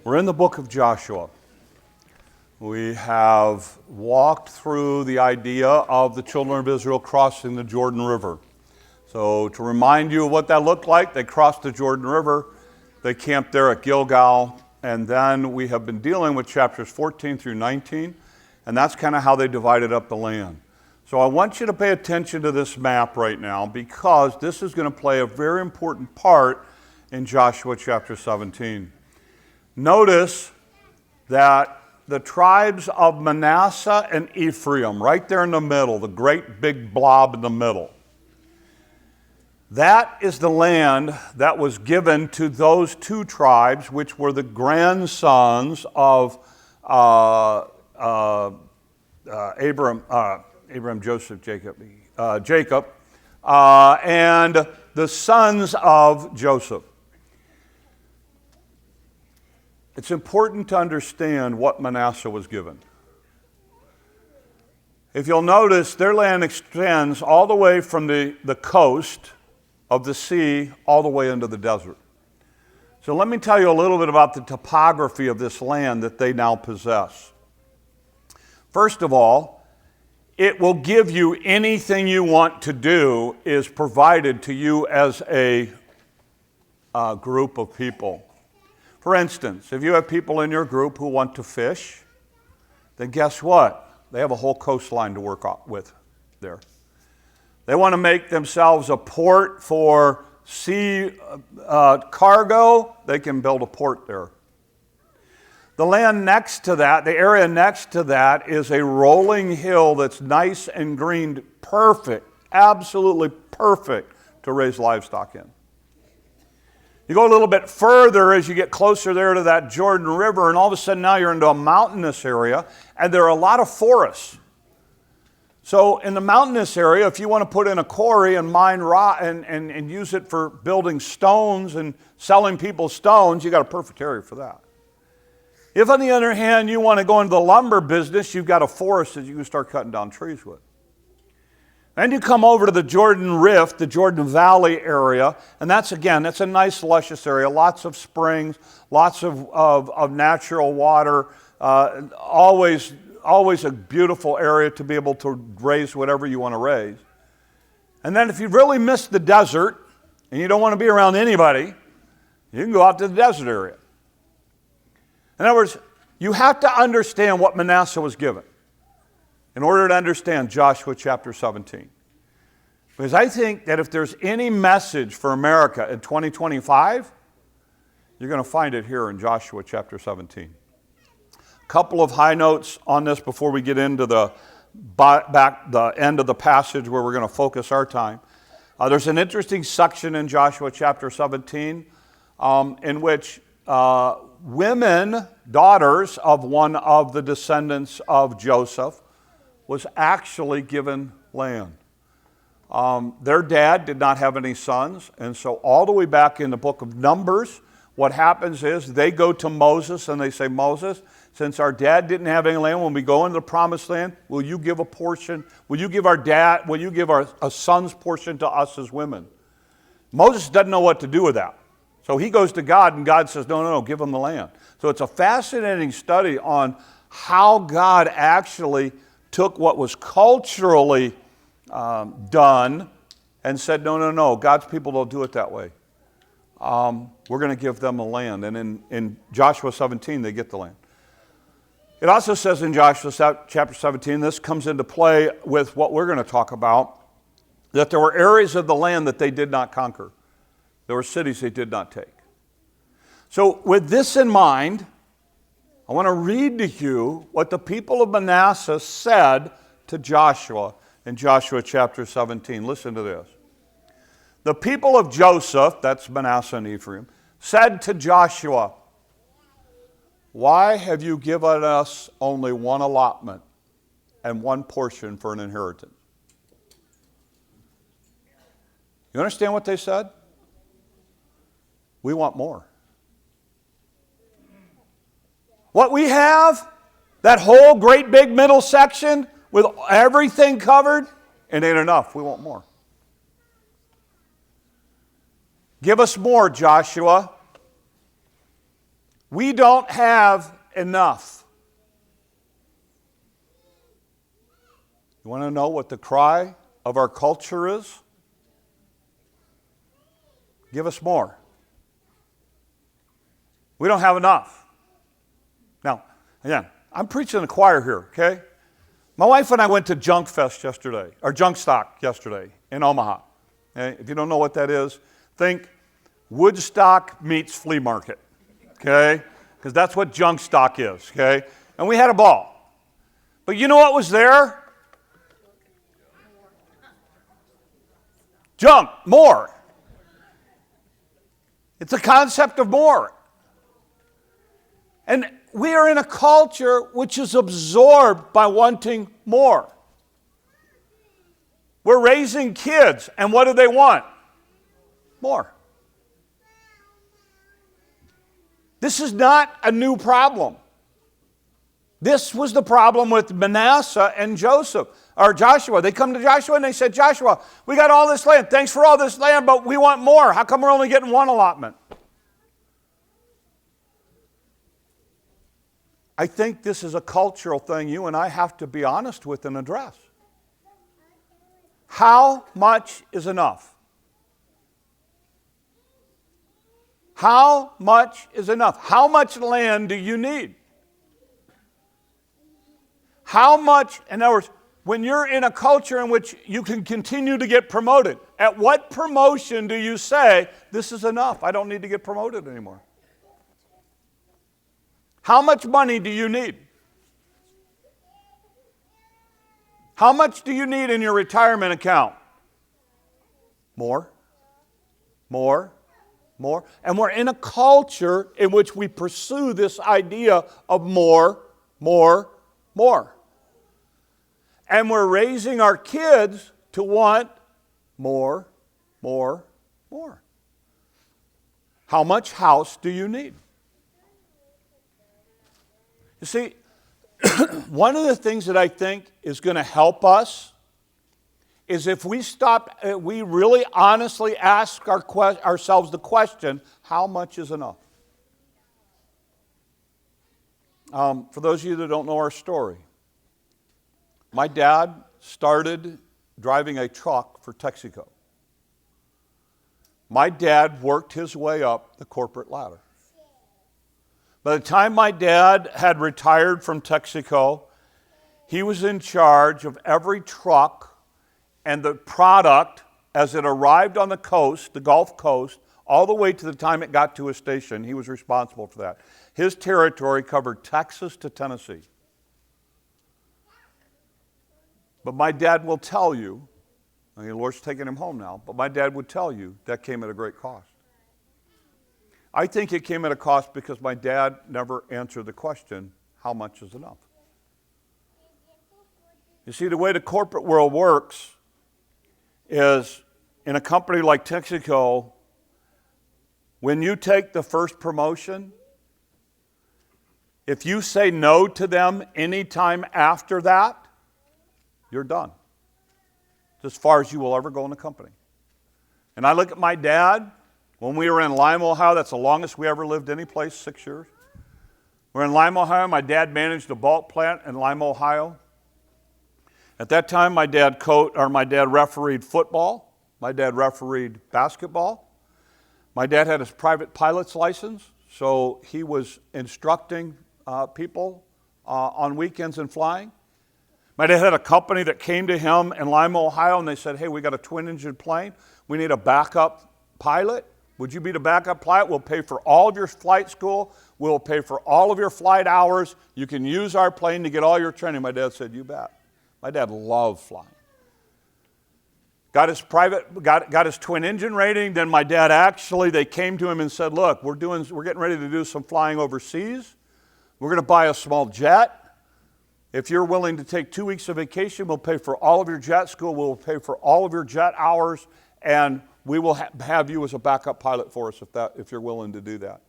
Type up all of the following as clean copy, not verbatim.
We're in the book of Joshua. We have walked through the idea of the children of Israel crossing the Jordan River. So to remind you of what that looked like, they crossed the Jordan River, they camped there at Gilgal, and then we have been dealing with chapters 14 through 19, and that's kind of how they divided up the land. So I want you to pay attention to this map right now because this is going to play a very important part in Joshua chapter 17. Notice that the tribes of Manasseh and Ephraim, right there in the middle, the great big blob in the middle, that is the land that was given to those two tribes, which were the grandsons of Jacob, and the sons of Joseph. It's important to understand what Manasseh was given. If you'll notice, their land extends all the way from the coast of the sea all the way into the desert. So let me tell you a little bit about the topography of this land that they now possess. First of all, it will give you anything you want to do is provided to you as a group of people. For instance, if you have people in your group who want to fish, then guess what? They have a whole coastline to work with there. They want to make themselves a port for sea cargo, they can build a port there. The land next to that, the area next to that is a rolling hill that's nice and green, perfect, absolutely perfect to raise livestock in. You go a little bit further as you get closer there to that Jordan River, and all of a sudden now you're into a mountainous area, and there are a lot of forests. So in the mountainous area, if you want to put in a quarry and mine rock and use it for building stones and selling people stones, you got a perfect area for that. If on the other hand you want to go into the lumber business, you've got a forest that you can start cutting down trees with. Then you come over to the Jordan Rift, the Jordan Valley area, and that's a nice luscious area, lots of springs, lots of natural water, always a beautiful area to be able to raise whatever you want to raise. And then if you really miss the desert and you don't want to be around anybody, you can go out to the desert area. In other words, you have to understand what Manasseh was given in order to understand Joshua chapter 17. Because I think that if there's any message for America in 2025, you're going to find it here in Joshua chapter 17. A couple of high notes on this before we get into the end of the passage where we're going to focus our time. There's an interesting section in Joshua chapter 17 in which women, daughters of one of the descendants of Joseph, was actually given land. Their dad did not have any sons, and so all the way back in the book of Numbers, what happens is they go to Moses and they say, Moses, since our dad didn't have any land, when we go into the promised land, will you give a portion? Will you give a son's portion to us as women? Moses doesn't know what to do with that. So he goes to God, and God says, no, give them the land. So it's a fascinating study on how God actually took what was culturally done and said, no, God's people don't do it that way. We're going to give them the land. And in Joshua 17, they get the land. It also says in Joshua chapter 17, this comes into play with what we're going to talk about, that there were areas of the land that they did not conquer. There were cities they did not take. So with this in mind, I want to read to you what the people of Manasseh said to Joshua in Joshua chapter 17. Listen to this. The people of Joseph, that's Manasseh and Ephraim, said to Joshua, why have you given us only one allotment and one portion for an inheritance? You understand what they said? We want more. What we have, that whole great big middle section with everything covered, it ain't enough. We want more. Give us more, Joshua. We don't have enough. You want to know what the cry of our culture is? Give us more. We don't have enough. Now, again, I'm preaching to the choir here, okay? My wife and I went to Junk Fest yesterday, or Junk Stock yesterday in Omaha. Okay? If you don't know what that is, think Woodstock meets flea market, okay? Because that's what Junk Stock is, okay? And we had a ball. But you know what was there? Junk, more. It's a concept of more. And we are in a culture which is absorbed by wanting more. We're raising kids, and what do they want? More. This is not a new problem. This was the problem with Manasseh and Joshua. They come to Joshua and they said, Joshua, we got all this land. Thanks for all this land, but we want more. How come we're only getting one allotment? I think this is a cultural thing you and I have to be honest with and address. How much is enough? How much is enough? How much land do you need? How much, in other words, when you're in a culture in which you can continue to get promoted, at what promotion do you say, this is enough, I don't need to get promoted anymore? How much money do you need? How much do you need in your retirement account? More, more, more. And we're in a culture in which we pursue this idea of more, more, more. And we're raising our kids to want more, more, more. How much house do you need? You see, one of the things that I think is going to help us is if we we really honestly ask ourselves the question, how much is enough? For those of you that don't know our story, my dad started driving a truck for Texaco. My dad worked his way up the corporate ladder. By the time my dad had retired from Texaco, he was in charge of every truck and the product as it arrived on the coast, the Gulf Coast, all the way to the time it got to a station. He was responsible for that. His territory covered Texas to Tennessee. But my dad will tell you, I mean, the Lord's taking him home now, but my dad would tell you that came at a great cost. I think it came at a cost because my dad never answered the question, how much is enough? You see, the way the corporate world works is in a company like Texaco, when you take the first promotion, if you say no to them any time after that, you're done. It's as far as you will ever go in the company. And I look at my dad. When we were in Lima, Ohio, that's the longest we ever lived any place, 6 years. We're in Lima, Ohio. My dad managed a bulk plant in Lima, Ohio. At that time, my dad refereed football. My dad refereed basketball. My dad had his private pilot's license, so he was instructing people on weekends and flying. My dad had a company that came to him in Lima, Ohio, and they said, hey, we got a twin-engine plane. We need a backup pilot. Would you be the backup pilot? We'll pay for all of your flight school. We'll pay for all of your flight hours. You can use our plane to get all your training. My dad said, you bet. My dad loved flying. Got his twin engine rating. Then my dad they came to him and said, look, we're getting ready to do some flying overseas. We're going to buy a small jet. If you're willing to take 2 weeks of vacation, we'll pay for all of your jet school. We'll pay for all of your jet hours, and we will have you as a backup pilot for us if you're willing to do that.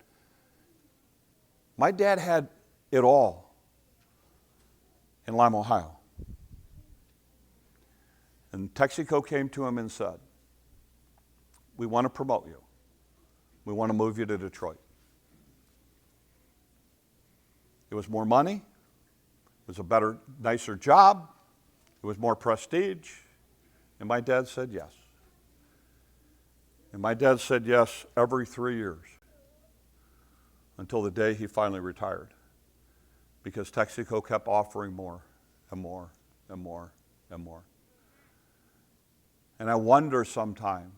My dad had it all in Lima, Ohio. And Texaco came to him and said, we want to promote you. We want to move you to Detroit. It was more money. It was a better, nicer job. It was more prestige. And my dad said yes. And my dad said yes every 3 years until the day he finally retired, because Texaco kept offering more and more and more and more. And I wonder sometime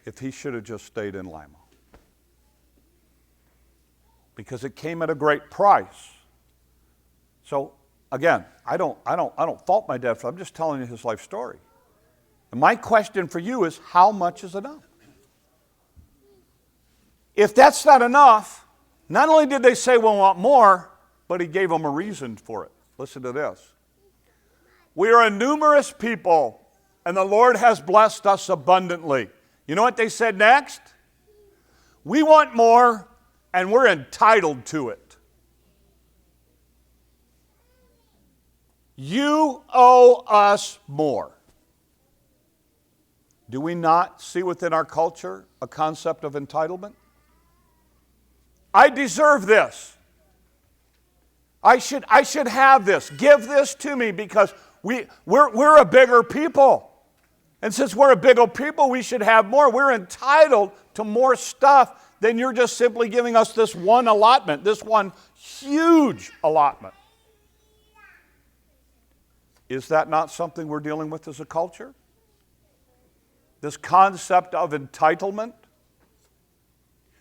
if he should have just stayed in Lima, because it came at a great price. So again, I don't fault my dad for it. I'm just telling you his life story. And my question for you is, how much is enough? If that's not enough, not only did they say we want more, but he gave them a reason for it. Listen to this. We are a numerous people, and the Lord has blessed us abundantly. You know what they said next? We want more, and we're entitled to it. You owe us more. Do we not see within our culture a concept of entitlement? I deserve this. I should have this. Give this to me because we're a bigger people. And since we're a bigger people, we should have more. We're entitled to more stuff than you're just simply giving us this one allotment, this one huge allotment. Is that not something we're dealing with as a culture? This concept of entitlement?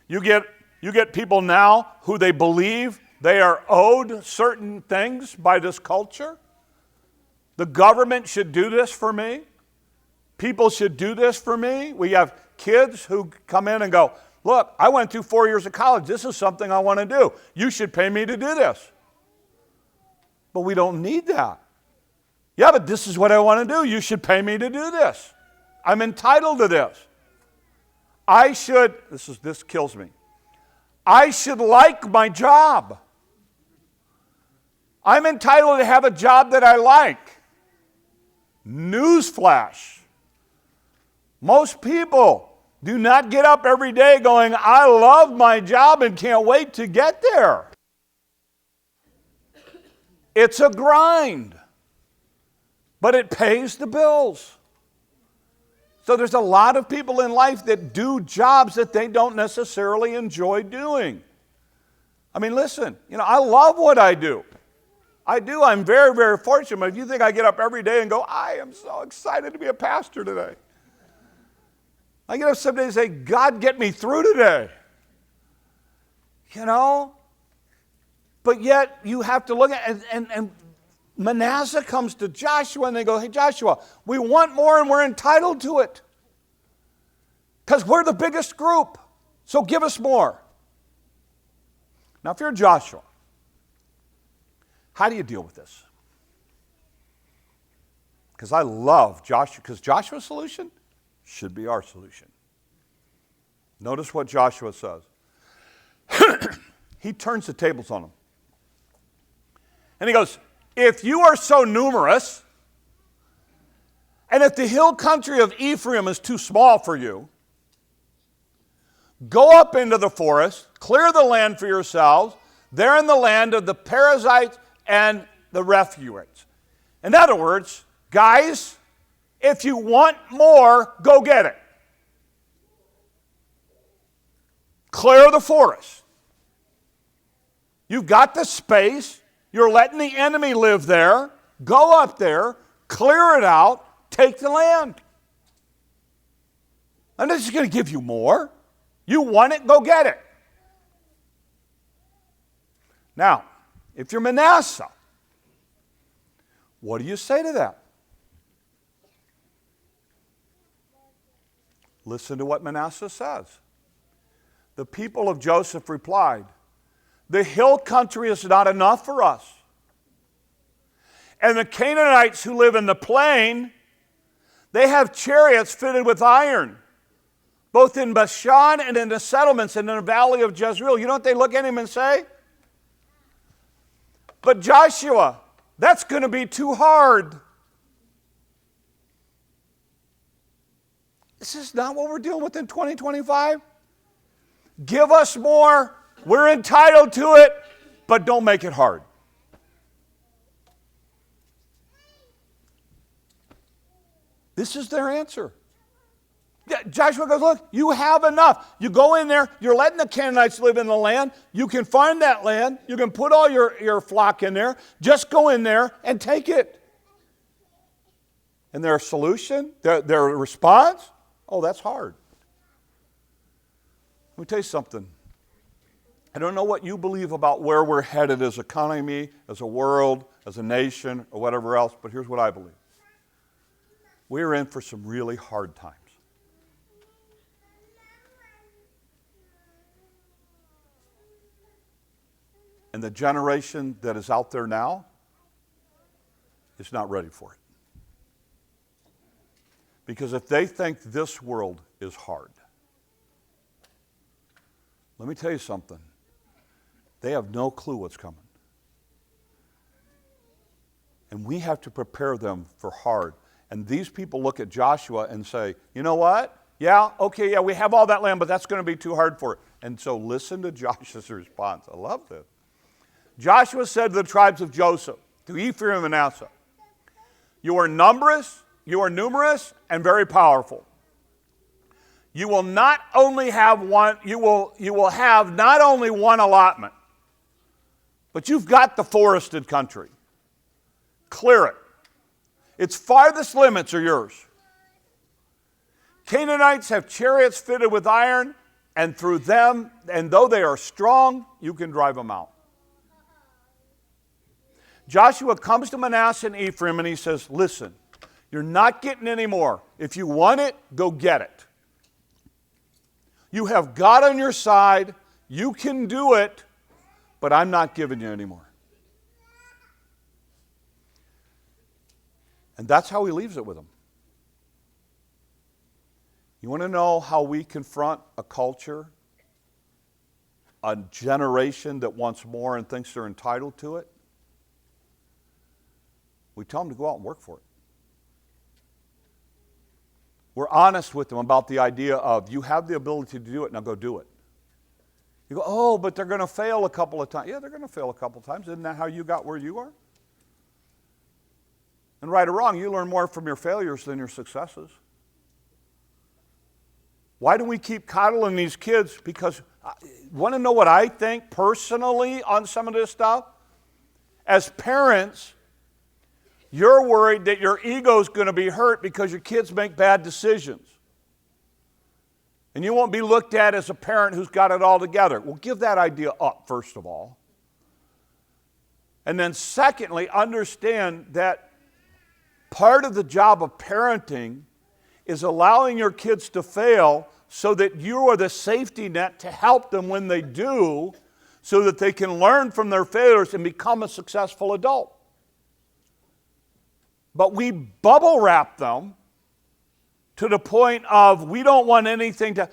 You get people now who they believe they are owed certain things by this culture. The government should do this for me. People should do this for me. We have kids who come in and go, look, I went through 4 years of college. This is something I want to do. You should pay me to do this. But we don't need that. Yeah, but this is what I want to do. You should pay me to do this. I'm entitled to this. This kills me. I should like my job. I'm entitled to have a job that I like. Newsflash. Most people do not get up every day going, I love my job and can't wait to get there. It's a grind, but it pays the bills. So there's a lot of people in life that do jobs that they don't necessarily enjoy doing. I mean, listen, I love what I do. I'm very, very fortunate. But if you think I get up every day and go, I am so excited to be a pastor today. I get up some days and say, God, get me through today. But yet you have to look at, and Manasseh comes to Joshua and they go, hey, Joshua, we want more and we're entitled to it. Because we're the biggest group. So give us more. Now, if you're Joshua, how do you deal with this? Because I love Joshua, because Joshua's solution should be our solution. Notice what Joshua says. He turns the tables on them. And he goes, if you are so numerous, and if the hill country of Ephraim is too small for you, go up into the forest, clear the land for yourselves, there in the land of the Perizzites and the Rephuites. In other words, guys, if you want more, go get it. Clear the forest. You've got the space. You're letting the enemy live there. Go up there, clear it out, take the land. I'm not just going to give you more. You want it, go get it. Now, if you're Manasseh, what do you say to that? Listen to what Manasseh says. The people of Joseph replied, the hill country is not enough for us. And the Canaanites who live in the plain, they have chariots fitted with iron, both in Bashan and in the settlements in the valley of Jezreel. You know what they look at him and say? But Joshua, that's going to be too hard. This is not what we're dealing with in 2025. Give us more We're entitled to it, but don't make it hard. This is their answer. Joshua goes, look, you have enough. You go in there, you're letting the Canaanites live in the land. You can farm that land. You can put all your flock in there. Just go in there and take it. And their solution, their response, oh, that's hard. Let me tell you something. I don't know what you believe about where we're headed as an economy, as a world, as a nation, or whatever else, but here's what I believe. We're in for some really hard times. And the generation that is out there now is not ready for it. Because if they think this world is hard, let me tell you something. They have no clue what's coming. And we have to prepare them for hard. And these people look at Joshua and say, you know what? Yeah, okay, yeah, we have all that land, but that's going to be too hard for it. And so listen to Joshua's response. I love this. Joshua said to the tribes of Joseph, to Ephraim and Manasseh, you are numerous, and very powerful. You will not only have one, you will have not only one allotment, but you've got the forested country. Clear it. Its farthest limits are yours. Canaanites have chariots fitted with iron, and through them, and though they are strong, you can drive them out. Joshua comes to Manasseh and Ephraim and he says, listen, you're not getting any more. If you want it, go get it. You have God on your side. You can do it, but I'm not giving you any more. And that's how he leaves it with them. You want to know how we confront a culture, a generation that wants more and thinks they're entitled to it? We tell them to go out and work for it. We're honest with them about the idea of, you have the ability to do it, now go do it. You go, oh, but they're going to fail a couple of times. Yeah, they're going to fail a couple of times. Isn't that how you got where you are? And right or wrong, you learn more from your failures than your successes. Why do we keep coddling these kids? Because, want to know what I think personally on some of this stuff? As parents, you're worried that your ego's going to be hurt because your kids make bad decisions. And you won't be looked at as a parent who's got it all together. Well, give that idea up, first of all. And then secondly, understand that part of the job of parenting is allowing your kids to fail so that you are the safety net to help them when they do, so that they can learn from their failures and become a successful adult. But we bubble wrap them to the point of we don't want anything to,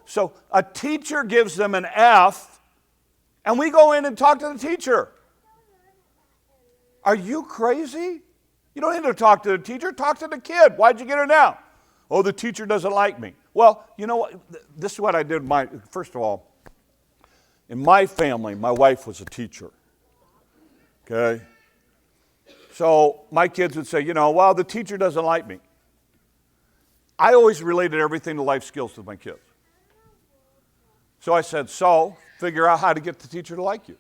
so a teacher gives them an F, and we go in and talk to the teacher. Are you crazy? You don't need to talk to the teacher, talk to the kid. Why'd you get an F? Oh, the teacher doesn't like me. Well, you know what? This is what I did. First of all, in my family, my wife was a teacher. Okay? So my kids would say, well, the teacher doesn't like me. I always related everything to life skills with my kids. So I said, so figure out how to get the teacher to like you.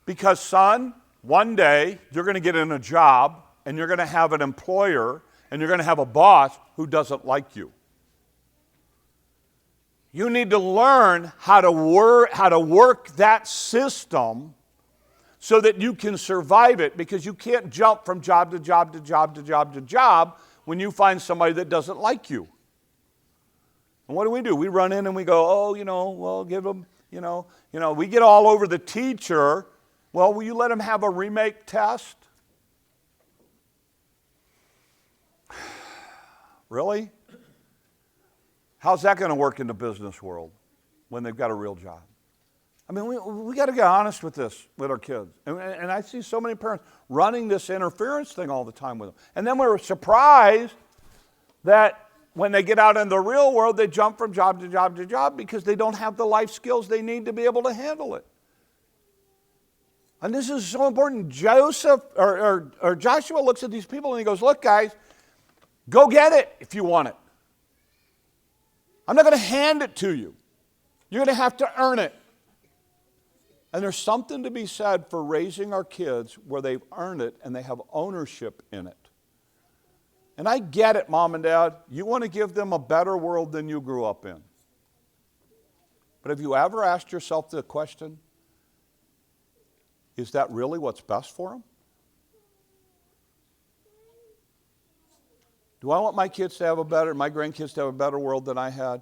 Because, son, one day you're going to get in a job and you're going to have an employer and you're going to have a boss who doesn't like you. You need to learn how to work that system so that you can survive it, because you can't jump from job to job to job to job to job when you find somebody that doesn't like you. And what do? We run in and we go, well, give them, we get all over the teacher. Well, will you let them have a remake test? Really? How's that going to work in the business world when they've got a real job? I mean, we got to get honest with this, with our kids. And I see so many parents running this interference thing all the time with them. And then we're surprised that when they get out in the real world, they jump from job to job to job because they don't have the life skills they need to be able to handle it. And this is so important. Joshua looks at these people and he goes, look, guys, go get it if you want it. I'm not going to hand it to you. You're going to have to earn it. And there's something to be said for raising our kids where they've earned it and they have ownership in it. And I get it, Mom and Dad. You want to give them a better world than you grew up in. But have you ever asked yourself the question, is that really what's best for them? Do I want my grandkids to have a better world than I had?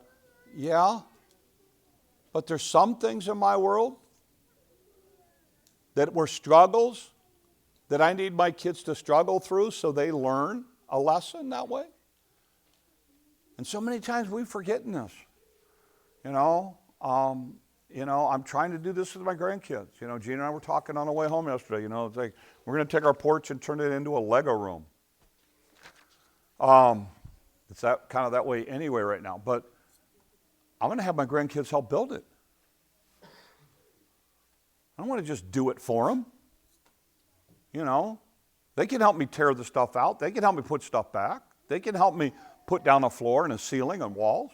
Yeah. But there's some things in my world that were struggles that I need my kids to struggle through so they learn a lesson that way. And so many times we forget this. I'm trying to do this with my grandkids. Gina and I were talking on the way home yesterday. It's like we're going to take our porch and turn it into a Lego room. It's that way anyway right now. But I'm going to have my grandkids help build it. I don't want to just do it for them. They can help me tear the stuff out. They can help me put stuff back. They can help me put down a floor and a ceiling and walls.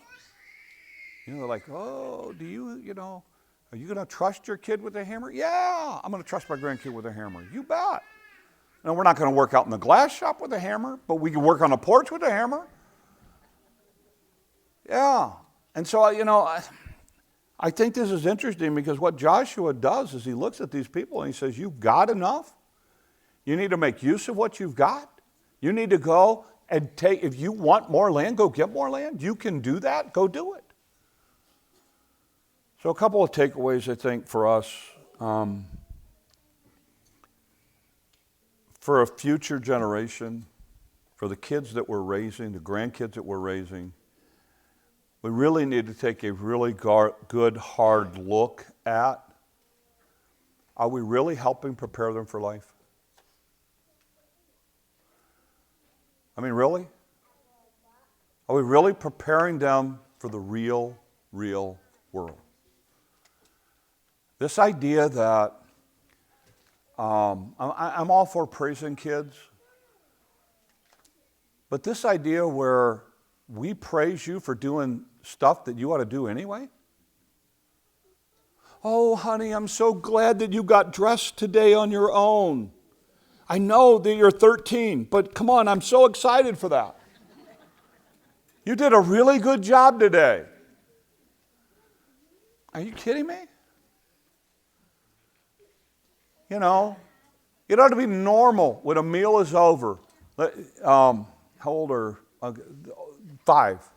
They're like, oh, are you going to trust your kid with a hammer? Yeah, I'm going to trust my grandkid with a hammer. You bet. Now, we're not going to work out in the glass shop with a hammer, but we can work on a porch with a hammer. Yeah. And so, I think this is interesting because what Joshua does is he looks at these people and he says, you've got enough. You need to make use of what you've got. You need to go and if you want more land, go get more land. You can do that. Go do it. So a couple of takeaways, I think, for us. For a future generation, for the kids that we're raising, the grandkids that we're raising, we really need to take a really good, hard look at, are we really helping prepare them for life? I mean, really? Are we really preparing them for the real world? This idea that I'm all for praising kids, but this idea where we praise you for doing stuff that you ought to do anyway? Oh, honey, I'm so glad that you got dressed today on your own. I know that you're 13, but come on, I'm so excited for that. You did a really good job today. Are you kidding me? It ought to be normal when a meal is over. How old are 5?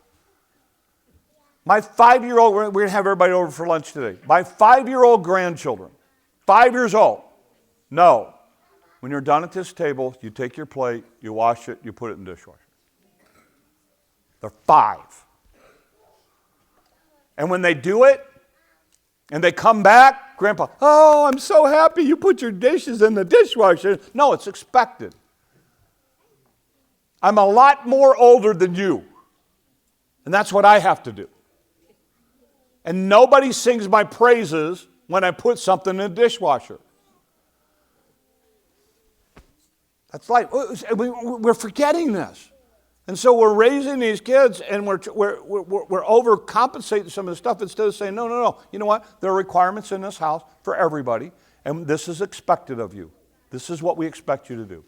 My 5-year-old, we're going to have everybody over for lunch today. My 5-year-old grandchildren, 5 years old, no. When you're done at this table, you take your plate, you wash it, you put it in the dishwasher. They're 5. And when they do it, and they come back, Grandpa, oh, I'm so happy you put your dishes in the dishwasher. No, it's expected. I'm a lot more older than you. And that's what I have to do. And nobody sings my praises when I put something in the dishwasher. That's like, we're forgetting this. And so we're raising these kids and we're overcompensating some of the stuff instead of saying, no. You know what? There are requirements in this house for everybody, and this is expected of you. This is what we expect you to do.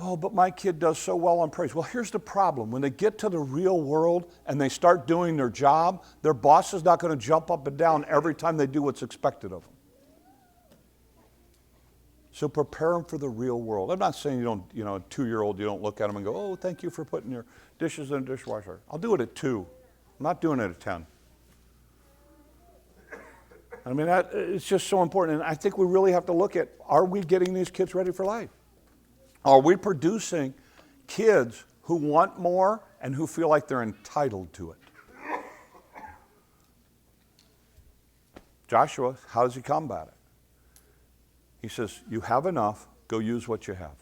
Oh, but my kid does so well on praise. Well, here's the problem. When they get to the real world and they start doing their job, their boss is not going to jump up and down every time they do what's expected of them. So prepare them for the real world. I'm not saying a 2-year-old, you don't look at them and go, oh, thank you for putting your dishes in the dishwasher. I'll do it at 2. I'm not doing it at 10. I mean, it's just so important. And I think we really have to look at, are we getting these kids ready for life? Are we producing kids who want more and who feel like they're entitled to it? Joshua, how does he combat it? He says, you have enough, go use what you have.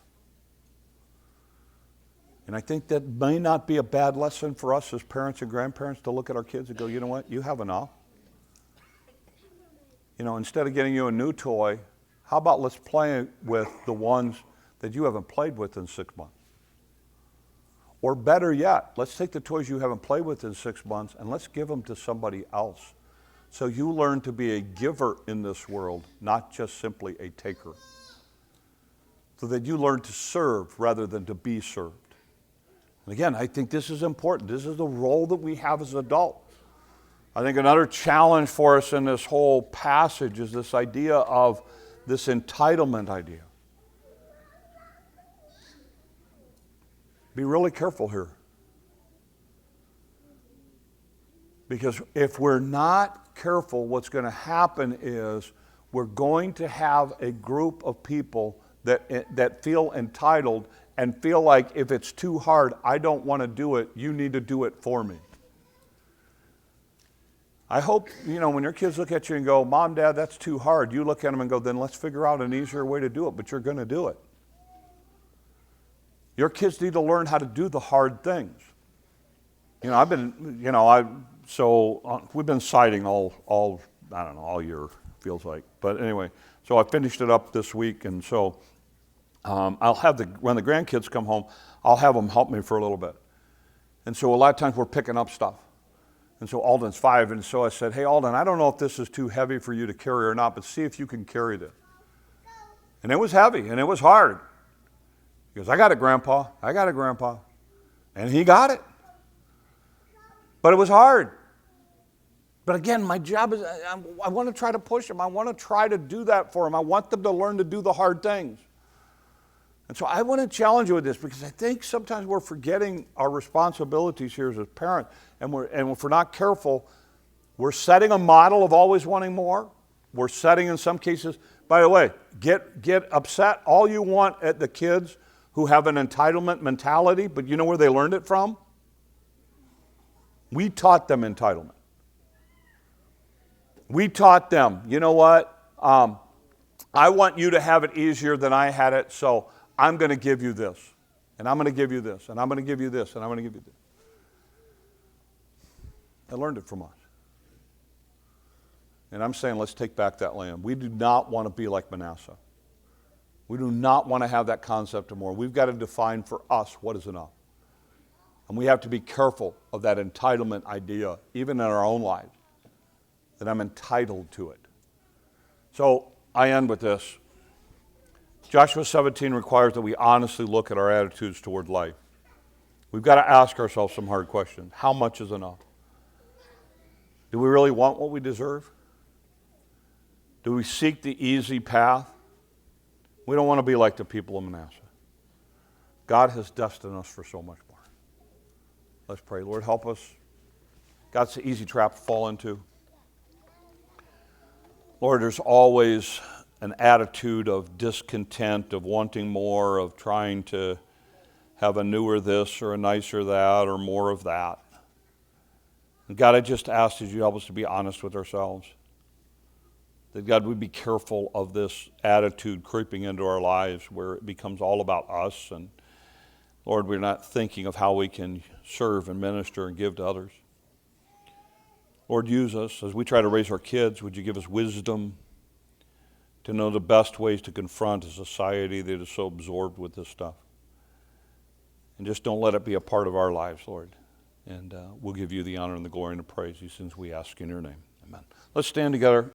And I think that may not be a bad lesson for us as parents and grandparents to look at our kids and go, you know what, you have enough. You know, instead of getting you a new toy, how about let's play with the ones that you haven't played with in 6 months? Or better yet, let's take the toys you haven't played with in 6 months and let's give them to somebody else. So you learn to be a giver in this world, not just simply a taker. So that you learn to serve rather than to be served. And again, I think this is important. This is the role that we have as adults. I think another challenge for us in this whole passage is this idea of this entitlement idea. Be really careful here. Because if we're not careful, what's going to happen is we're going to have a group of people that feel entitled and feel like if it's too hard, I don't want to do it, you need to do it for me. I hope, when your kids look at you and go, Mom, Dad, that's too hard, you look at them and go, then let's figure out an easier way to do it, but you're going to do it. Your kids need to learn how to do the hard things. We've been siding all year, feels like. But anyway, so I finished it up this week, and so I'll have when the grandkids come home, I'll have them help me for a little bit. And so a lot of times we're picking up stuff. And so Alden's 5, and so I said, hey, Alden, I don't know if this is too heavy for you to carry or not, but see if you can carry this. And it was heavy, and it was hard. He goes, I got it, Grandpa. I got it, Grandpa. And he got it. But it was hard. But again, my job is, I want to try to push him. I want to try to do that for him. I want them to learn to do the hard things. And so I want to challenge you with this because I think sometimes we're forgetting our responsibilities here as a parent. And if we're not careful, we're setting a model of always wanting more. We're setting, in some cases, by the way, get upset all you want at the kids who have an entitlement mentality, but you know where they learned it from? We taught them entitlement. We taught them, you know what? I want you to have it easier than I had it, so I'm going to give you this, and I'm going to give you this, and I'm going to give you this, and I'm going to give you this. They learned it from us. And I'm saying let's take back that land. We do not want to be like Manasseh. We do not want to have that concept of more. We've got to define for us what is enough. And we have to be careful of that entitlement idea, even in our own lives, that I'm entitled to it. So I end with this. Joshua 17 requires that we honestly look at our attitudes toward life. We've got to ask ourselves some hard questions. How much is enough? Do we really want what we deserve? Do we seek the easy path? We don't want to be like the people of Manasseh. God has destined us for so much more. Let's pray. Lord, help us. God's the easy trap to fall into. Lord, there's always an attitude of discontent, of wanting more, of trying to have a newer this or a nicer that or more of that. And God, I just ask that you help us to be honest with ourselves. That God, we be careful of this attitude creeping into our lives where it becomes all about us. And Lord, we're not thinking of how we can serve and minister and give to others. Lord, use us as we try to raise our kids. Would you give us wisdom to know the best ways to confront a society that is so absorbed with this stuff? And just don't let it be a part of our lives, Lord. And we'll give you the honor and the glory and the praise. These things we ask in your name. Amen. Let's stand together.